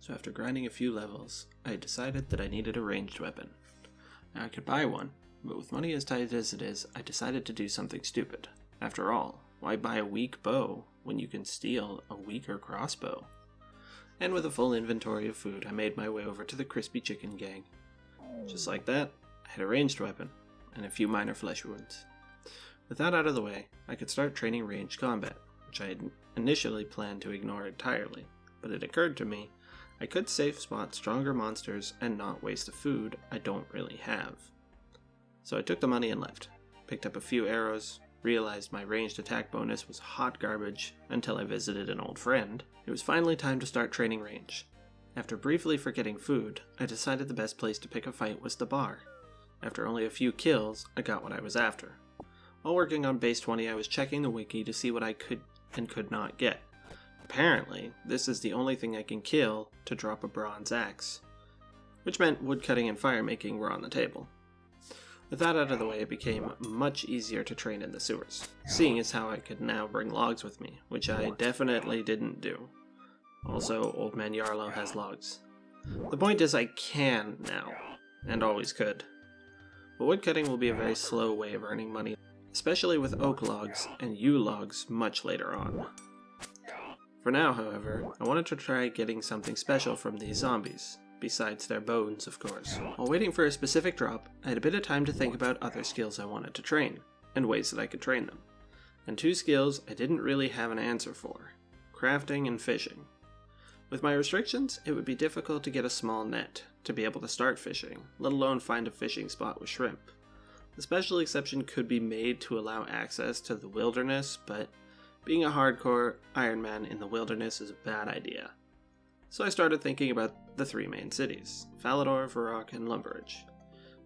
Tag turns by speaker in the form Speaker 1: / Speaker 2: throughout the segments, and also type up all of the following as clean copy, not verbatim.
Speaker 1: So after grinding a few levels, I decided that I needed a ranged weapon. Now I could buy one, but with money as tight as it is, I decided to do something stupid. After all, why buy a weak bow when you can steal a weaker crossbow? And with a full inventory of food, I made my way over to the Crispy Chicken Gang. Just like that, I had a ranged weapon, and a few minor flesh wounds. With that out of the way, I could start training ranged combat, which I had initially planned to ignore entirely, but it occurred to me I could safe spot stronger monsters and not waste the food I don't really have. So I took the money and left, picked up a few arrows, realized my ranged attack bonus was hot garbage until I visited an old friend. It was finally time to start training range. After briefly forgetting food, I decided the best place to pick a fight was the bar. After only a few kills, I got what I was after. While working on base 20, I was checking the wiki to see what I could and could not get. Apparently, this is the only thing I can kill to drop a bronze axe, which meant woodcutting and firemaking were on the table. With that out of the way, it became much easier to train in the sewers, seeing as how I could now bring logs with me, which I definitely didn't do. Also, Old Man Yarlow has logs. The point is I can now, and always could. But woodcutting will be a very slow way of earning money, especially with oak logs and yew logs much later on. For now, however, I wanted to try getting something special from these zombies, besides their bones, of course. While waiting for a specific drop, I had a bit of time to think about other skills I wanted to train, and ways that I could train them. And two skills I didn't really have an answer for: crafting and fishing. With my restrictions, it would be difficult to get a small net to be able to start fishing, let alone find a fishing spot with shrimp. The special exception could be made to allow access to the wilderness, but being a hardcore Ironman in the wilderness is a bad idea. So I started thinking about the three main cities: Falador, Varrock, and Lumbridge.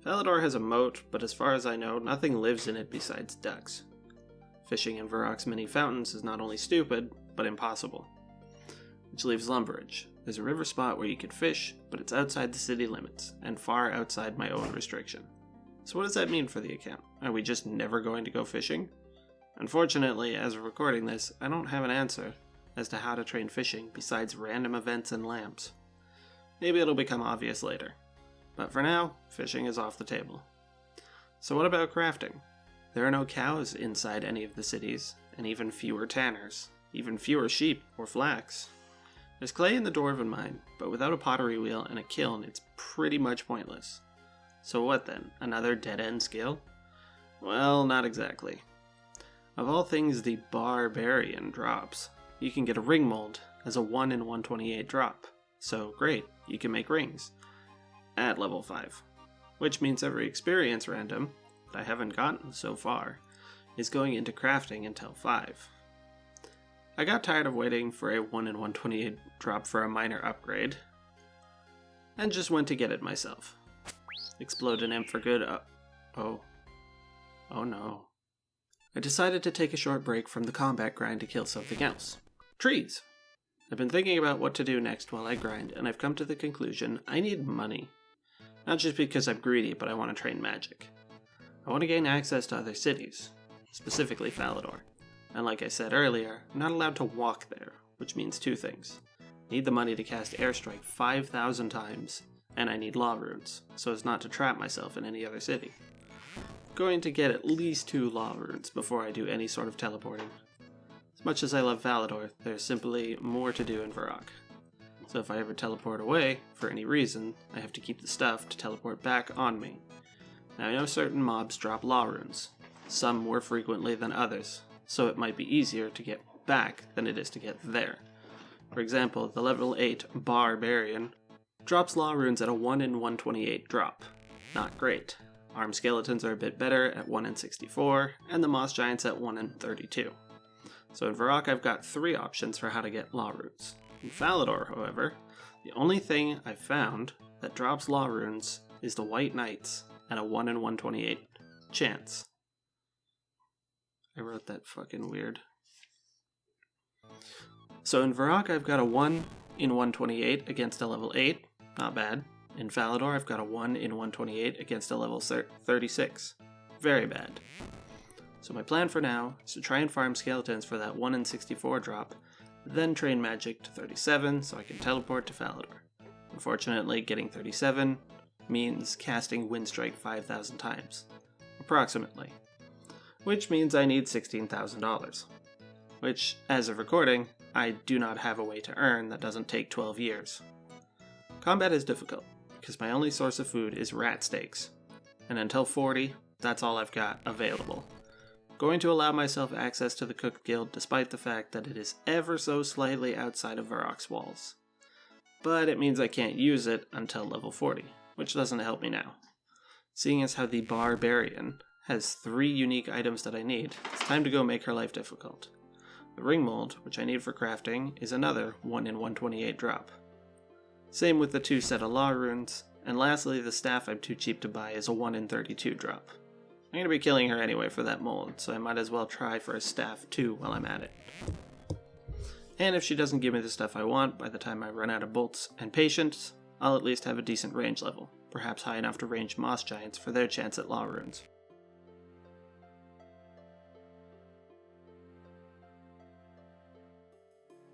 Speaker 1: Falador has a moat, but as far as I know, nothing lives in it besides ducks. Fishing in Varrock's many fountains is not only stupid, but impossible. Which leaves Lumbridge. There's a river spot where you could fish, but it's outside the city limits, and far outside my own restriction. So what does that mean for the account? Are we just never going to go fishing? Unfortunately, as of recording this, I don't have an answer as to how to train fishing besides random events and lamps. Maybe it'll become obvious later. But for now, fishing is off the table. So what about crafting? There are no cows inside any of the cities, and even fewer tanners, even fewer sheep or flax. There's clay in the Dwarven mine, but without a pottery wheel and a kiln, it's pretty much pointless. So what then? Another dead-end skill? Well, not exactly. Of all things the Barbarian drops, you can get a ring mold as a 1 in 128 drop. So great, you can make rings. At level 5. Which means every experience random, that I haven't gotten so far, is going into crafting until 5. I got tired of waiting for a 1 in 128 drop for a minor upgrade, and just went to get it myself. Explode an imp for good. Oh no. I decided to take a short break from the combat grind to kill something else. Trees! I've been thinking about what to do next while I grind, and I've come to the conclusion I need money. Not just because I'm greedy, but I want to train magic. I want to gain access to other cities, specifically Falador. And like I said earlier, I'm not allowed to walk there, which means two things. I need the money to cast Airstrike 5,000 times, and I need law runes, so as not to trap myself in any other city. I'm going to get at least 2 law runes before I do any sort of teleporting. As much as I love Falador, there's simply more to do in Varrock. So if I ever teleport away, for any reason, I have to keep the stuff to teleport back on me. Now I know certain mobs drop law runes, some more frequently than others, so it might be easier to get back than it is to get there. For example, the level 8 Barbarian drops law runes at a 1 in 128 drop. Not great. Armed skeletons are a bit better at 1 in 64, and the moss giants at 1 in 32. So in Varrock I've got 3 options for how to get law runes. In Falador, however, the only thing I've found that drops law runes is the White Knights at a 1 in 128 chance. I wrote that fucking weird. So in Varrock I've got a 1 in 128 against a level 8, not bad. In Falador I've got a 1 in 128 against a level 36, very bad. So my plan for now is to try and farm skeletons for that 1 in 64 drop, then train magic to 37 so I can teleport to Falador. Unfortunately, getting 37 means casting Windstrike 5,000 times, approximately, which means I need $16,000, which, as of recording, I do not have a way to earn that doesn't take 12 years. Combat is difficult, because my only source of food is rat steaks, and until 40, that's all I've got available. I'm going to allow myself access to the Cook Guild despite the fact that it is ever so slightly outside of Varrock's walls. But it means I can't use it until level 40, which doesn't help me now. Seeing as how the Barbarian has 3 unique items that I need, it's time to go make her life difficult. The ring mold, which I need for crafting, is another 1 in 128 drop. Same with the 2 set of law runes, and lastly the staff I'm too cheap to buy is a 1 in 32 drop. I'm going to be killing her anyway for that mold, so I might as well try for a staff too while I'm at it. And if she doesn't give me the stuff I want by the time I run out of bolts and patience, I'll at least have a decent range level, perhaps high enough to range moss giants for their chance at law runes.